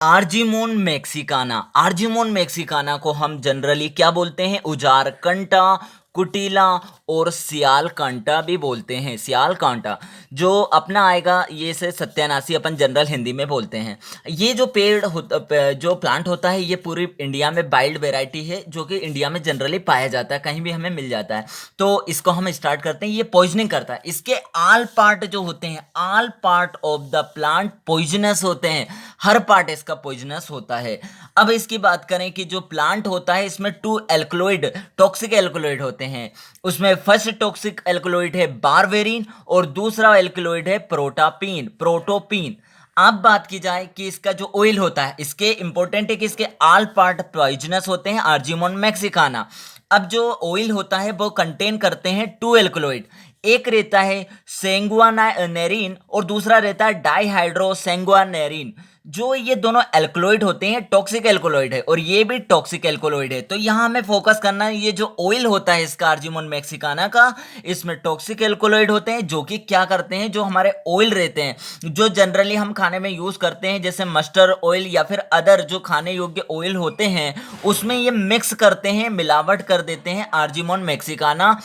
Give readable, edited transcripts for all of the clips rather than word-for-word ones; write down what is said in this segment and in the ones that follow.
Argemone Mexicana. Argemone Mexicana को हम generally क्या बोलते हैं? उजार कंटा, कुटीला और सियाल कांटा भी बोलते हैं। सियाल कांटा जो अपना आएगा ये से सत्यानाशी अपन जनरल हिंदी में बोलते हैं। ये जो पेड़ होता, जो प्लांट होता है, ये पूरी इंडिया में वाइल्ड वेराइटी है जो कि इंडिया में जनरली पाया जाता है, कहीं भी हमें मिल जाता है। तो इसको हम स्टार्ट करते हैं। ये पॉइजनिंग करता है। इसके आल पार्ट जो होते हैं, all part of the plant poisonous होते हैं। हर पार्ट इसका पॉइजनस होता है। अब इसकी बात करें कि जो प्लांट होता है इसमें 2 एल्कलॉइड, टॉक्सिक एल्कलॉइड होते हैं। उसमें फर्स्ट टॉक्सिक एल्कलॉइड है बारबेरिन और दूसरा एल्कलॉइड है प्रोटोपीन। अब बात की जाए कि इसका जो ऑयल होता है, इसके इंपॉर्टेंट है कि इसके ऑल पार्ट पॉइजनस होते हैं, आर्जीमोन मैक्सिकाना। अब जो ऑयल होता है वो कंटेन करते हैं 2 एल्कलॉइड। एक रहता है सेंगुआनेरिन और दूसरा रहता है डाइहाइड्रोसेंगुआनेरिन। जो ये दोनों एल्कलॉइड होते हैं टॉक्सिक एल्कलॉइड है और ये भी टॉक्सिक एल्कलॉइड है। तो यहां हमें फोकस करना है, ये जो ऑयल होता है इसका आर्जीमोन मैक्सिकाना का, इसमें टॉक्सिक एल्कलॉइड होते हैं जो कि क्या करते हैं, जो हमारे ऑयल रहते हैं जो जनरली हम खाने में यूज करते हैं, जैसे मस्टर्ड ऑयल या फिर अदर जो खाने योग्य ऑयल होते हैं, उसमें ये मिक्स करते हैं, मिलावट कर देते हैं आर्जीमोन मैक्सिकाना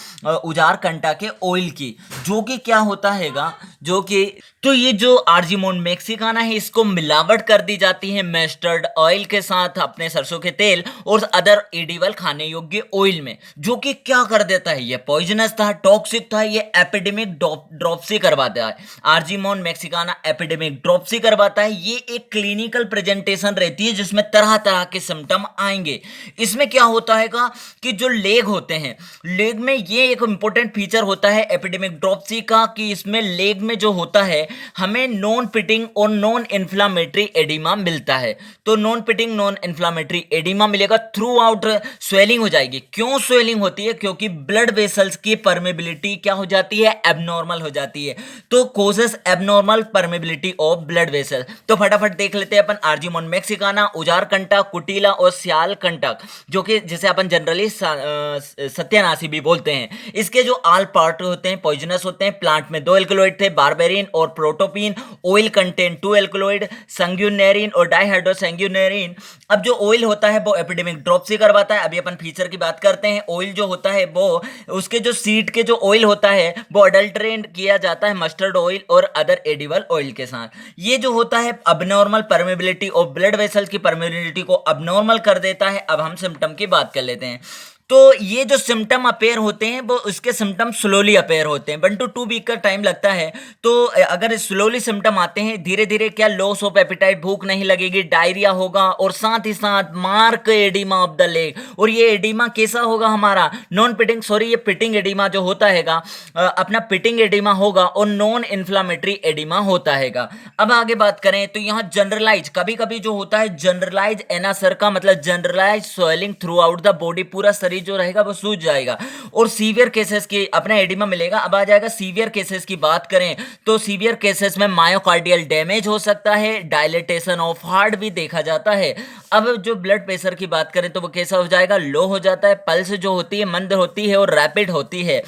उजार कंटा के ऑयल की। जो कि क्या होता हैगा, जो कि तो ये जो आर्जीमोन मैक्सिकाना है इसको मिलावट कर दी जाती है मस्टर्ड ऑयल के साथ, अपने सरसों के तेल और अदर एडिबल खाने योग्य ऑयल में, जो कि क्या कर देता है, ये पॉइजनस था, टॉक्सिक था, ये एपिडेमिक ड्रॉप्सी करवाता है। आर्जीमोन मैक्सिकाना एपिडेमिक ड्रॉप्सी करवाता है। ये एक क्लिनिकल प्रेजेंटेशन रहती है जिसमें तरह तरह के सिम्टम आएंगे। इसमें क्या होता है कि जो लेग होते हैं, लेग में ये एक इंपॉर्टेंट फीचर होता है एपिडेमिक ड्रॉप्सी का, कि इसमें लेग में जो होता है हमें नॉन पिटिंग और नॉन इन्फ्लामेटरी एडिमा मिलता है। तो non pitting non inflammatory oedema मिलेगा, थ्रू आउट स्वेलिंग हो जाएगी। क्यों स्वेलिंग होती है? क्योंकि ब्लड वेसल्स की परमेबिलिटी क्या हो जाती है, एबनॉर्मल हो जाती है। तो causes abnormal permeability of blood vessel. तो फटाफट देख लेते हैं अपन आर्जीमोन मैक्सिकाना, उजार कंटा, कुटीला और सियाल कंटक, जो कि जिसे अपन जनरली सत्यानाशी भी बोलते हैं। इसके जो आल पार्ट होते हैं पॉइजनस होते हैं। प्लांट में 2 एल्कलॉइड थे, बारबेरिन और प्रोटोपीन। ऑयल कंटेन 2 एल्कलॉइड, संग्यूनेरिन और डाइहाइड्रोसेंग्यूनेरिन। अब जो ऑयल होता है वो एपिडेमिक ड्रॉप्सी करवाता है। अभी अपन फीचर की बात करते हैं। ऑयल जो होता है वो, उसके जो सीड के जो ऑयल होता है वो अडल्ट्रेट किया जाता है मस्टर्ड ऑयल और अदर एडिबल ऑयल के साथ। ये जो होता है abnormal permeability of blood vessels की परमेबिलिटी को अबनॉर्मल कर देता है। अब हम सिम्टम की बात कर लेते हैं। तो ये जो सिम्टम अपेयर होते हैं वो उसके सिम्टम स्लोली अपेयर होते हैं, 1 to 2 वीक का टाइम लगता है। तो अगर स्लोली सिम्टम आते हैं, धीरे धीरे क्या, लॉस ऑफ एपिटाइट, भूख नहीं लगेगी, डायरिया होगा और साथ ही साथ mark oedema of the leg. और ये एडिमा कैसा होगा हमारा, नॉन पिटिंग, सॉरी ये पिटिंग एडिमा जो होता हैगा, अपना पिटिंग एडिमा होगा और नॉन इन्फ्लामेटरी एडिमा होता हैगा। अब आगे बात करें तो यहाँ जनरलाइज, कभी कभी जो होता है जनरलाइज एनासर का मतलब generalise swelling throughout the body, पूरा शरीर जो रहेगा वो सूज जाएगा और सीवियर केसेस की अपना एडिमा मिलेगा। अब आ जाएगा सीवियर केसेस की बात करें तो सीवियर केसेस में मायोकार्डियल डैमेज हो सकता है, डायलेटेशन ऑफ हार्ट भी देखा जाता है। अब जो ब्लड प्रेशर की बात करें तो वो कैसा हो जाएगा, लो हो जाता है। पल्स जो होती है मंद होती है और रैपिड होती है,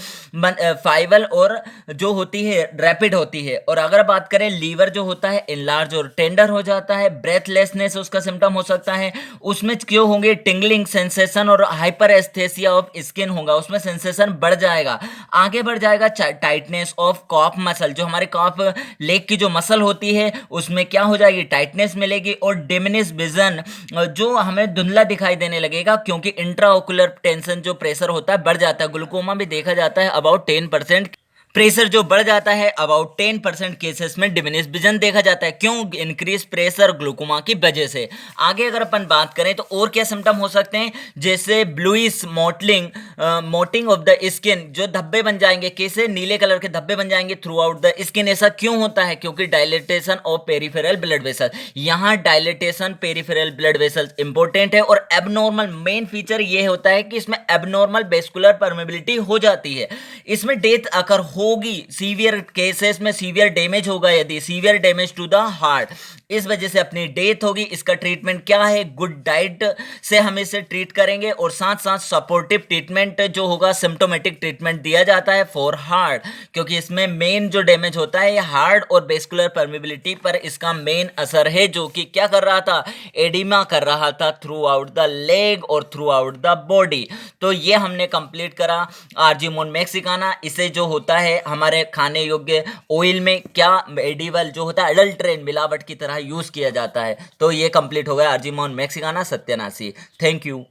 फाइवल और जो होती है रैपिड होती है। और अगर बात करें लीवर जो होता है इनलार्ज और टेंडर हो जाता है। ब्रेथलेसनेस उसका सिम्टम हो सकता है। उसमें क्यों होंगे, टिंगलिंग सेंसेशन और हाइपर एस्थेसिया ऑफ स्किन होगा, उसमें सेंसेशन बढ़ जाएगा। आगे बढ़ जाएगा टाइटनेस ऑफ कॉफ मसल, जो हमारे कॉफ लेग की जो मसल होती है उसमें क्या हो जाएगी, टाइटनेस मिलेगी। और डिमिनिश विजन, जो हमें धुंधला दिखाई देने लगेगा क्योंकि इंट्राओकुलर टेंशन जो प्रेशर होता है बढ़ जाता है। ग्लूकोमा भी देखा जाता है अबाउट 10%, प्रेशर जो बढ़ जाता है अबाउट 10% केसेस में डिमिनिश विजन देखा जाता है। क्यों, इंक्रीज प्रेशर ग्लूकोमा की वजह से। आगे अगर अपन बात करें तो और क्या सिम्टम हो सकते हैं, जैसे ब्लूइश मोटिंग ऑफ द स्किन, जो धब्बे बन जाएंगे, कैसे, नीले कलर के धब्बे बन जाएंगे थ्रू आउट द स्किन। ऐसा क्यों होता है, क्योंकि dilatation of peripheral blood vessel. यहाँ dilatation peripheral blood vessel important है। और एबनॉर्मल मेन फीचर ये होता है कि इसमें एबनॉर्मल वेस्कुलर परमेबिलिटी हो जाती है। इसमें डेथ अकर हो होगी, सीवियर केसेस में सीवियर डैमेज होगा, यदि severe damage to the heart, इस वजह से अपनी डेथ होगी। इसका ट्रीटमेंट क्या है? गुड डाइट से हम इसे ट्रीट करेंगे और साथ साथ सपोर्टिव ट्रीटमेंट जो होगा, सिम्टोमेटिक ट्रीटमेंट दिया जाता है फॉर हार्ट, क्योंकि इसमें मेन जो डैमेज होता है ये हार्ट और वेस्कुलर परमेबिलिटी पर इसका मेन असर है, जो कि क्या कर रहा था? एडिमा कर रहा था थ्रू आउट द लेग और थ्रू आउट द बॉडी। तो ये हमने कंप्लीट करा आर्जिमोन मैक्सिकाना। इसे जो होता है हमारे खाने योग्य ऑयल में क्या एडिबल जो होता है अडल्ट्रेन मिलावट की तरह यूज किया जाता है। तो ये कंप्लीट हो गया आर्जिमोन मैक्सिकाना सत्यानाशी। Thank you.